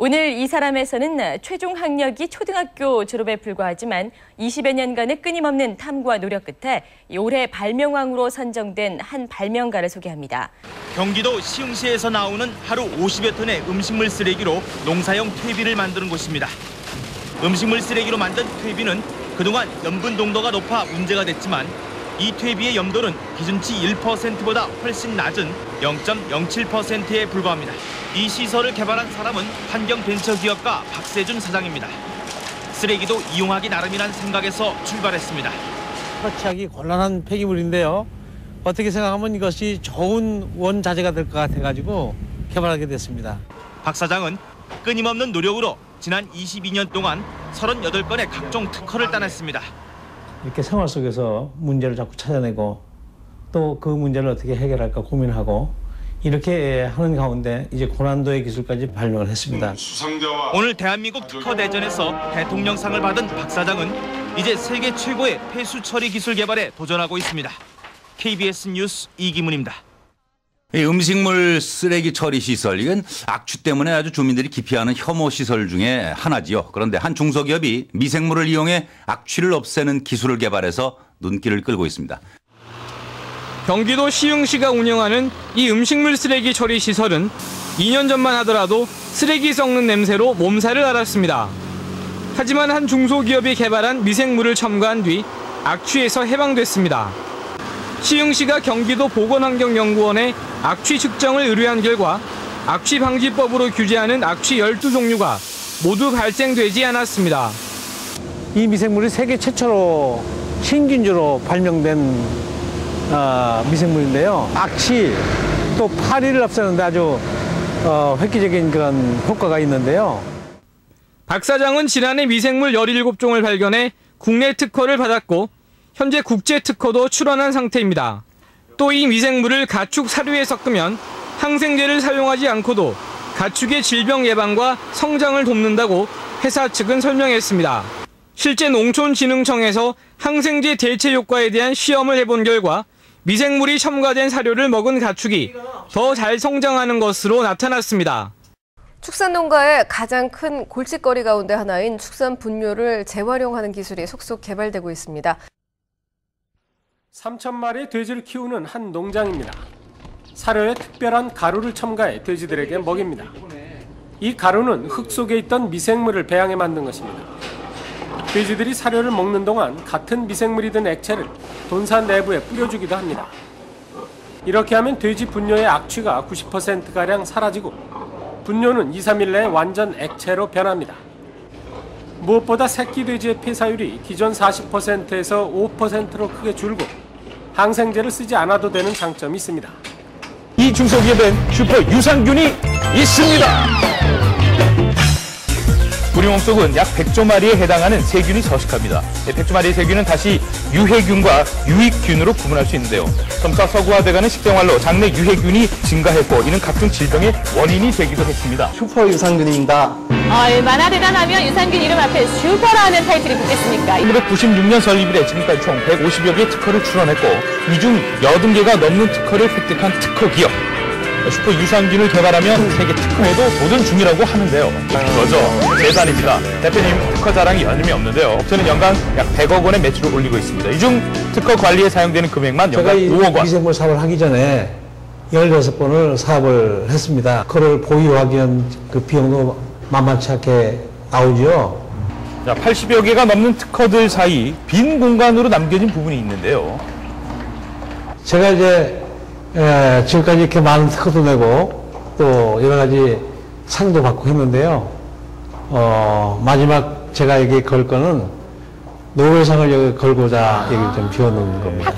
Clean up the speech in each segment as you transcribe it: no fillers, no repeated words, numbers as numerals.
오늘 이 사람에서는 최종 학력이 초등학교 졸업에 불과하지만 20여 년간의 끊임없는 탐구와 노력 끝에 올해 발명왕으로 선정된 한 발명가를 소개합니다. 경기도 시흥시에서 나오는 하루 50여 톤의 음식물 쓰레기로 농사용 퇴비를 만드는 곳입니다. 음식물 쓰레기로 만든 퇴비는 그동안 염분 농도가 높아 문제가 됐지만 이 퇴비의 염도는 기준치 1%보다 훨씬 낮은 0.07%에 불과합니다. 이 시설을 개발한 사람은 환경벤처기업가 박세준 사장입니다. 쓰레기도 이용하기 나름이란 생각에서 출발했습니다. 처치하기 곤란한 폐기물인데요. 어떻게 생각하면 이것이 좋은 원자재가 될 것 같아가지고 개발하게 됐습니다. 박 사장은 끊임없는 노력으로 지난 22년 동안 38건의 각종 특허를 따냈습니다. 이렇게 생활 속에서 문제를 자꾸 찾아내고 또 그 문제를 어떻게 해결할까 고민하고 이렇게 하는 가운데 이제 고난도의 기술까지 발명을 했습니다. 오늘 대한민국 특허 대전에서 대통령상을 받은 박 사장은 이제 세계 최고의 폐수 처리 기술 개발에 도전하고 있습니다. KBS 뉴스 이기문입니다. 이 음식물 쓰레기 처리 시설, 이건 악취 때문에 아주 주민들이 기피하는 혐오 시설 중에 하나지요. 그런데 한 중소기업이 미생물을 이용해 악취를 없애는 기술을 개발해서 눈길을 끌고 있습니다. 경기도 시흥시가 운영하는 이 음식물 쓰레기 처리 시설은 2년 전만 하더라도 쓰레기 썩는 냄새로 몸살을 앓았습니다. 하지만 한 중소기업이 개발한 미생물을 첨가한 뒤 악취에서 해방됐습니다. 시흥시가 경기도 보건환경연구원에 악취 측정을 의뢰한 결과 악취 방지법으로 규제하는 악취 12종류가 모두 발생되지 않았습니다. 이 미생물이 세계 최초로 신균주로 발명된 미생물인데요. 악취 또 파리를 없애는데 아주 획기적인 그런 효과가 있는데요. 박 사장은 지난해 미생물 17종을 발견해 국내 특허를 받았고 현재 국제 특허도 출원한 상태입니다. 또 이 미생물을 가축 사료에 섞으면 항생제를 사용하지 않고도 가축의 질병 예방과 성장을 돕는다고 회사 측은 설명했습니다. 실제 농촌진흥청에서 항생제 대체 효과에 대한 시험을 해본 결과 미생물이 첨가된 사료를 먹은 가축이 더 잘 성장하는 것으로 나타났습니다. 축산농가의 가장 큰 골칫거리 가운데 하나인 축산 분뇨를 재활용하는 기술이 속속 개발되고 있습니다. 3,000마리의 돼지를 키우는 한 농장입니다. 사료에 특별한 가루를 첨가해 돼지들에게 먹입니다. 이 가루는 흙 속에 있던 미생물을 배양해 만든 것입니다. 돼지들이 사료를 먹는 동안 같은 미생물이 든 액체를 돈산 내부에 뿌려주기도 합니다. 이렇게 하면 돼지 분뇨의 악취가 90%가량 사라지고 분뇨는 2-3일 내에 완전 액체로 변합니다. 무엇보다 새끼 돼지의 폐사율이 기존 40%에서 5%로 크게 줄고 항생제를 쓰지 않아도 되는 장점이 있습니다. 이 중소기업엔 슈퍼 유산균이 있습니다. 우리 몸속은 약 100조 마리에 해당하는 세균이 서식합니다. 100조 마리의 세균은 다시 유해균과 유익균으로 구분할 수 있는데요. 점차 서구화돼가는 식생활로 장내 유해균이 증가했고 이는 각종 질병의 원인이 되기도 했습니다. 슈퍼 유산균입니다. 얼마나 대단하면 유산균 이름 앞에 슈퍼라는 타이틀이 붙겠습니까? 1996년 설립이 돼 지금까지 총 150여 개의 특허를 출원했고 이 중 80개가 넘는 특허를 획득한 특허기업. 슈퍼 유산균을 개발하면 세계 특허에도 도전 중이라고 하는데요. 그거죠. 대단입니다. 대표님 특허 자랑이 여념이 없는데요. 업체는 연간 약 100억 원의 매출을 올리고 있습니다. 이 중 특허 관리에 사용되는 금액만 연간 5억 원. 미생물 사업을 하기 전에 16번을 사업을 했습니다. 그걸 보유하기 위한 그 비용도 만만치 않게 나오죠. 자, 80여 개가 넘는 특허들 사이 빈 공간으로 남겨진 부분이 있는데요. 제가 이제 지금까지 이렇게 많은 특허도 내고 또 여러 가지 상도 받고 했는데요. 마지막 제가 여기 걸 거는 노벨상을 여기 걸고자 여기 좀 비워놓은 겁니다.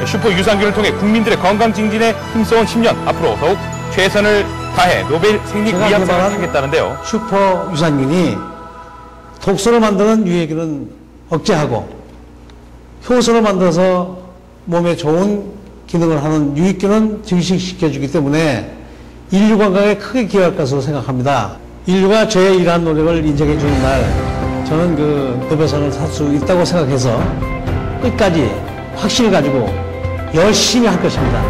슈퍼 유산균을 통해 국민들의 건강 증진에 힘써온 10년 앞으로 더욱 최선을 다해 노벨 생리의학상을 하겠다는데요. 슈퍼 유산균이 독소로 만드는 유해균은 억제하고 효소로 만들어서 몸에 좋은 기능을 하는 유익균은 증식시켜주기 때문에 인류 건강에 크게 기여할 것으로 생각합니다. 인류가 저의 이러한 노력을 인정해 주는 날 저는 그 노벨상을 살 수 있다고 생각해서 끝까지 확신을 가지고 열심히 할 것입니다.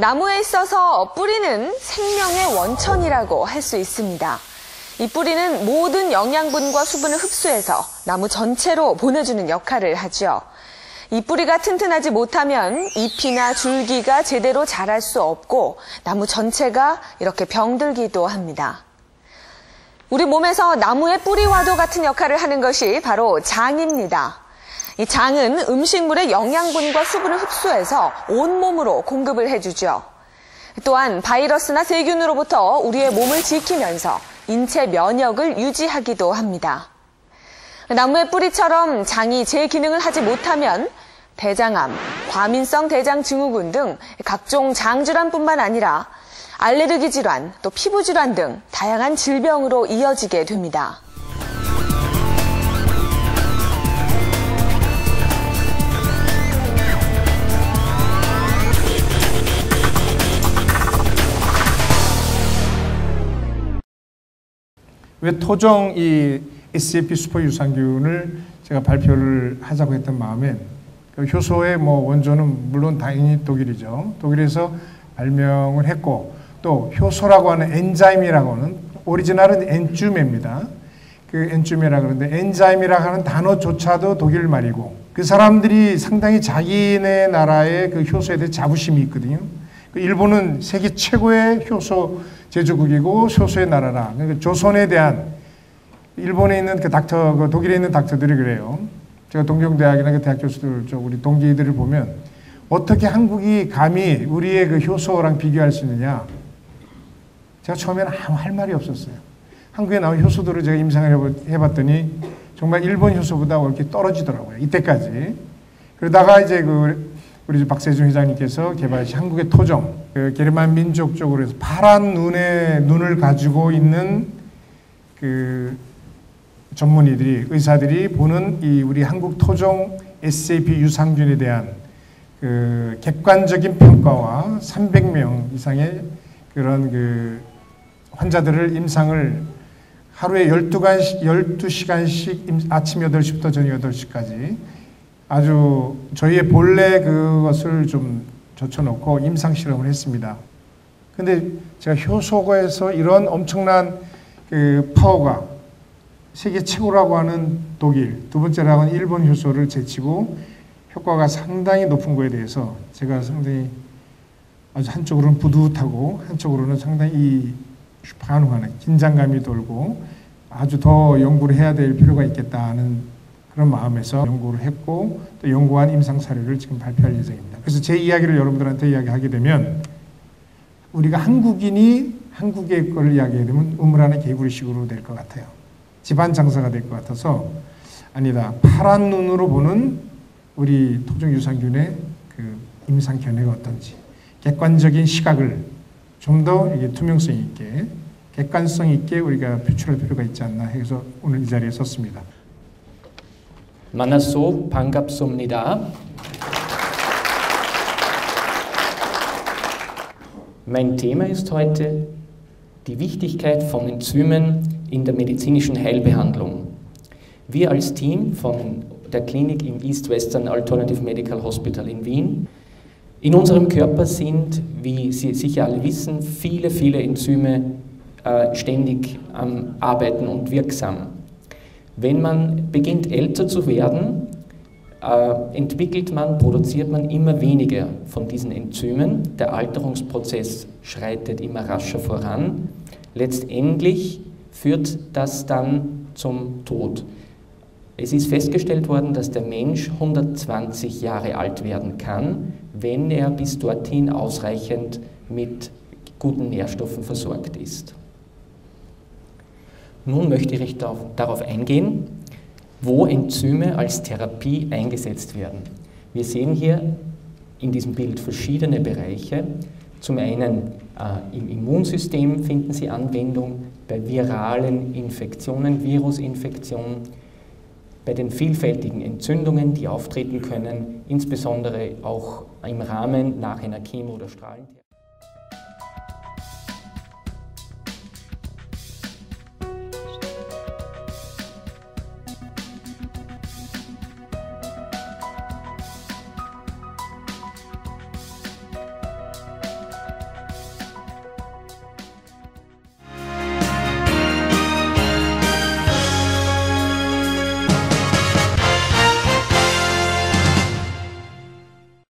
나무에 있어서 뿌리는 생명의 원천이라고 할 수 있습니다. 이 뿌리는 모든 영양분과 수분을 흡수해서 나무 전체로 보내주는 역할을 하죠. 이 뿌리가 튼튼하지 못하면 잎이나 줄기가 제대로 자랄 수 없고 나무 전체가 이렇게 병들기도 합니다. 우리 몸에서 나무의 뿌리와도 같은 역할을 하는 것이 바로 장입니다. 이 장은 음식물의 영양분과 수분을 흡수해서 온몸으로 공급을 해주죠. 또한 바이러스나 세균으로부터 우리의 몸을 지키면서 인체 면역을 유지하기도 합니다. 나무의 뿌리처럼 장이 제 기능을 하지 못하면 대장암, 과민성 대장증후군 등 각종 장질환뿐만 아니라 알레르기 질환, 또 피부 질환 등 다양한 질병으로 이어지게 됩니다. 왜 토종 이 SAP 슈퍼 유산균을 제가 발표를 하자고 했던 마음엔 그 효소의 원조는 물론 당연히 독일이죠. 독일에서 발명을 했고 또 효소라고 하는 엔자임이라고 하는 오리지널은 엔주메입니다. 그 엔주메라 그러는데 엔자임이라고 하는 단어조차도 독일 말이고 그 사람들이 상당히 자기네 나라의 그 효소에 대해 자부심이 있거든요. 일본은 세계 최고의 효소 제조국이고 효소의 나라라. 그러니까 조선에 대한 일본에 있는 그 독일에 있는 닥터들이 그래요. 제가 동경대학이나 그 대학 교수들, 우리 동기들을 보면 어떻게 한국이 감히 우리의 그 효소랑 비교할 수 있느냐. 제가 처음에는 아무 할 말이 없었어요. 한국에 나온 효소들을 제가 임상을 해봤더니 정말 일본 효소보다 이렇게 떨어지더라고요. 이때까지. 그러다가 이제 우리 박세중 회장님께서 개발하신 한국의 토종, 그 게르만 민족 쪽으로 해서 파란 눈을 가지고 있는 그 전문의들이, 의사들이 보는 이 우리 한국 토종 SAP 유산균에 대한 그 객관적인 평가와 300명 이상의 그런 그 환자들을 임상을 하루에 12시간씩 아침 8시부터 저녁 8시까지 아주 저희의 본래 그것을 좀 젖혀놓고 임상 실험을 했습니다. 근데 제가 효소에서 이런 엄청난 그 파워가 세계 최고라고 하는 독일, 두 번째라고 하는 일본 효소를 제치고 효과가 상당히 높은 거에 대해서 제가 상당히 아주 한쪽으로는 뿌듯하고 한쪽으로는 상당히 반응하는 긴장감이 돌고 아주 더 연구를 해야 될 필요가 있겠다 하는 그런 마음에서 연구를 했고 또 연구한 임상 사례를 지금 발표할 예정입니다. 그래서 제 이야기를 여러분들한테 이야기하게 되면 우리가 한국인이 한국의 거를 이야기하게 되면 우물안의 개구리식으로 될 것 같아요. 집안 장사가 될 것 같아서 아니다. 파란 눈으로 보는 우리 토종 유산균의 그 임상 견해가 어떤지 객관적인 시각을 좀 더 투명성 있게 객관성 있게 우리가 표출할 필요가 있지 않나 해서 오늘 이 자리에 섰습니다. 만나서 반갑습니다. Mein Thema ist heute die Wichtigkeit von Enzymen in der medizinischen Heilbehandlung. Wir als Team von der Klinik im East Western Alternative Medical Hospital in Wien. In unserem Körper sind, wie Sie sicher alle wissen, viele Enzyme ständig am Arbeiten und wirksam. Wenn man beginnt älter zu werden, produziert man immer weniger von diesen Enzymen. Der Alterungsprozess schreitet immer rascher voran. Letztendlich führt das dann zum Tod. Es ist festgestellt worden, dass der Mensch 120 Jahre alt werden kann, wenn er bis dorthin ausreichend mit guten Nährstoffen versorgt ist. Nun möchte ich darauf eingehen, wo Enzyme als Therapie eingesetzt werden. Wir sehen hier in diesem Bild verschiedene Bereiche. Zum einen im Immunsystem finden Sie Anwendung, bei viralen Infektionen, Virusinfektionen, bei den vielfältigen Entzündungen, die auftreten können, insbesondere auch im Rahmen nach einer Chemo- oder Strahlentherapie.